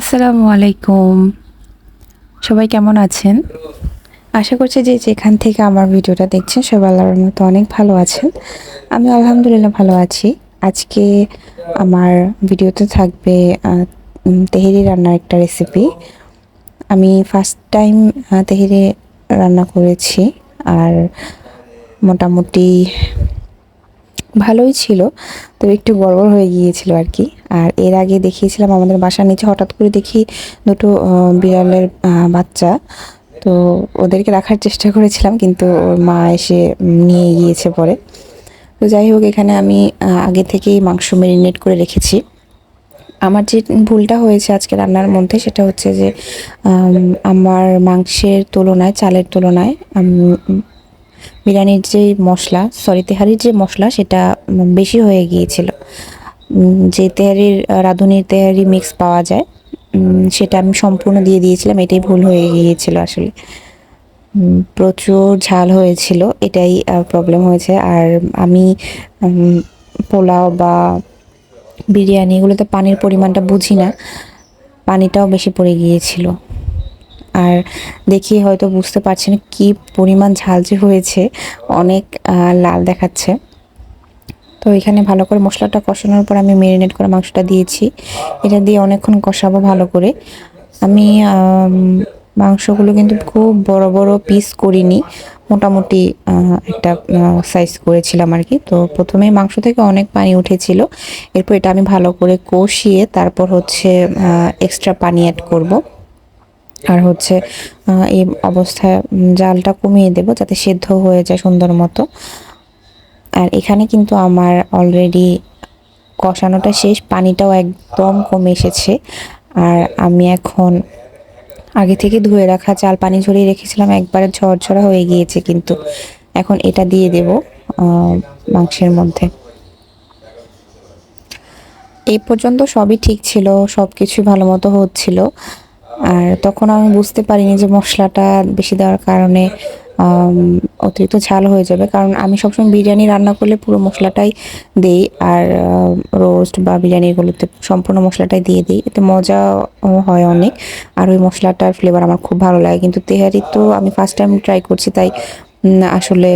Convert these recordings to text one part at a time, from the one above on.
আসসালামু আলাইকুম। সবাই কেমন আছেন? আশা করছি যে যেখান থেকে আমার ভিডিওটা দেখছেন সবাই আল্লাহর রহমতে অনেক ভালো আছেন। আমি আলহামদুলিল্লাহ ভালো আছি। আজকে আমার ভিডিওতে থাকবে তেহেরি রান্নার একটা রেসিপি। আমি ফার্স্ট টাইম তেহেরি রান্না করেছি। আর মোটামুটি ভালোই ছিল। তবে একটু গড়বড় হয়ে গিয়েছিল আরকি। আর এর আগে দেখিয়েছিলাম আমাদের বাসার নিচে হঠাৎ করে দেখি দুটো বিড়ালের বাচ্চা। তো ওদেরকে রাখার চেষ্টা করেছিলাম কিন্তু ওর মা এসে নিয়ে গিয়েছে পরে। তো যাই হোক এখানে আমি আগে থেকেই মাংস মেরিনেট করে রেখেছি। আমার যে ভুলটা হয়েছে আজকে রান্নার মধ্যে সেটা হচ্ছে যে আমার মাংসের তুলনায় চালের তুলনায় বিরিয়ানির যে মশলা তেহারির যে মশলা সেটা বেশি হয়ে গিয়েছিল। যে তেহারির রাঁধুনির তেহারি মিক্স পাওয়া যায় সেটা আমি সম্পূর্ণ দিয়ে দিয়েছিলাম। এটাই ভুল হয়ে গিয়েছিল আসলে। প্রচুর ঝাল হয়েছিল, এটাই প্রবলেম হয়েছে। আর আমি পোলাও বা বিরিয়ানি এগুলোতে পানির পরিমাণটা বুঝি না, পানিটাও বেশি পড়ে গিয়েছিল। আর দেখি হয়তো বুঝতে পারছেন কি পরিমাণ ঝাল যে হয়েছে, অনেক লাল দেখাচ্ছে। তো এখানে ভালো করে মশলাটা কষানোর পর আমি মেরিনেট করা মাংসটা দিয়েছি। এটা দিয়ে অনেকক্ষণ কষাবো ভালো করে। আমি মাংসগুলো কিন্তু খুব বড় বড় পিস করিনি, মোটামুটি একটা সাইজ করেছিলাম আর কি। তো প্রথমে মাংস থেকে অনেক পানি উঠেছিল, এরপর এটা আমি ভালো করে কষিয়ে তারপর হচ্ছে এক্সট্রা পানি অ্যাড করব। আর হচ্ছে এই অবস্থায় জালটা কমিয়ে দেব যাতে সেদ্ধ হয়ে যায় সুন্দর মতো। আর এখানে কিন্তু আমার অলরেডি কষানোটা শেষ, পানিটাও একদম কমে এসেছে। আর আমি এখন আগে থেকে ধুয়ে রাখা চাল পানি ঝরিয়ে রেখেছিলাম, একবারে ঝরঝরা হয়ে গিয়েছে কিন্তু। এখন এটা দিয়ে দেব মাংসের মধ্যে। এই পর্যন্ত সবই ঠিক ছিল, সব কিছুই ভালো মতো হচ্ছিল। আর তখন আমি বুঝতে পারিনি যে মশলাটা বেশি দেওয়ার কারণে অতিরিক্ত ঝাল হয়ে যাবে। কারণ আমি সবসময় বিরিয়ানি রান্না করলে পুরো মশলাটাই দেই, আর রোস্ট বা বিরিয়ানিগুলোতে সম্পূর্ণ মশলাটাই দিয়ে দিই, এতে মজা হয় অনেক। আর ওই মশলাটার ফ্লেভার আমার খুব ভালো লাগে। কিন্তু তেহারি তো আমি ফার্স্ট টাইম ট্রাই করছি, তাই আসলে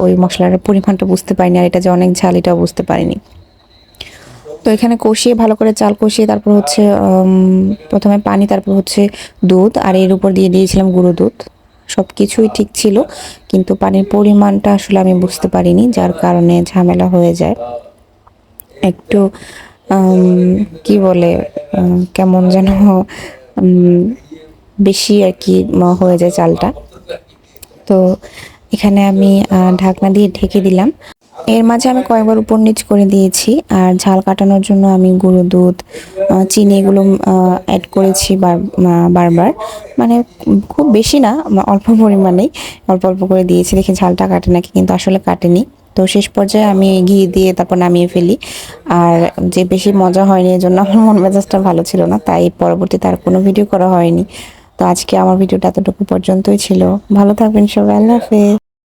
ওই মশলার পরিমাণটা বুঝতে পারিনি, আর এটা যে অনেক ঝাল এটাও বুঝতে পারিনি। তো এখানে কষিয়ে ভালো করে চাল কষিয়ে তারপর হচ্ছে প্রথমে পানি, তারপর হচ্ছে দুধ, আর এর উপর দিয়ে দিয়েছিলাম গুঁড়ো দুধ। সব কিছুই ঠিক ছিল কিন্তু পানির পরিমাণটা আসলে আমি বুঝতে পারিনি, যার কারণে ঝামেলা হয়ে যায় একটু। কি বলে, কেমন যেন বেশি আর কি হয়ে যায় চালটা। তো এখানে আমি ঢাকনা দিয়ে ঢেকে দিলাম। এর মাঝে আমি কয়েকবার উপর নিচ করে দিয়েছি। আর ঝাল কাটানোর জন্য আমি গুঁড়ো দুধ, চিনি এগুলো অ্যাড করেছি বারবার। মানে খুব বেশি না, অল্প পরিমাণেই অল্প অল্প করে দিয়েছি, দেখি ঝালটা কাটে নাকি, কিন্তু আসলে কাটেনি। তো শেষ পর্যায়ে আমি ঘি দিয়ে তারপর নামিয়ে ফেলি। আর যে বেশি মজা হয়নি এজন্য আমার মন মেজাজটা ভালো ছিল না, তাই পরবর্তীতে আর কোনো ভিডিও করা হয়নি। তো আজকে আমার ভিডিওটা এতটুকু পর্যন্তই ছিল। ভালো থাকবেন সবাই, আল্লাহ হাফেজ।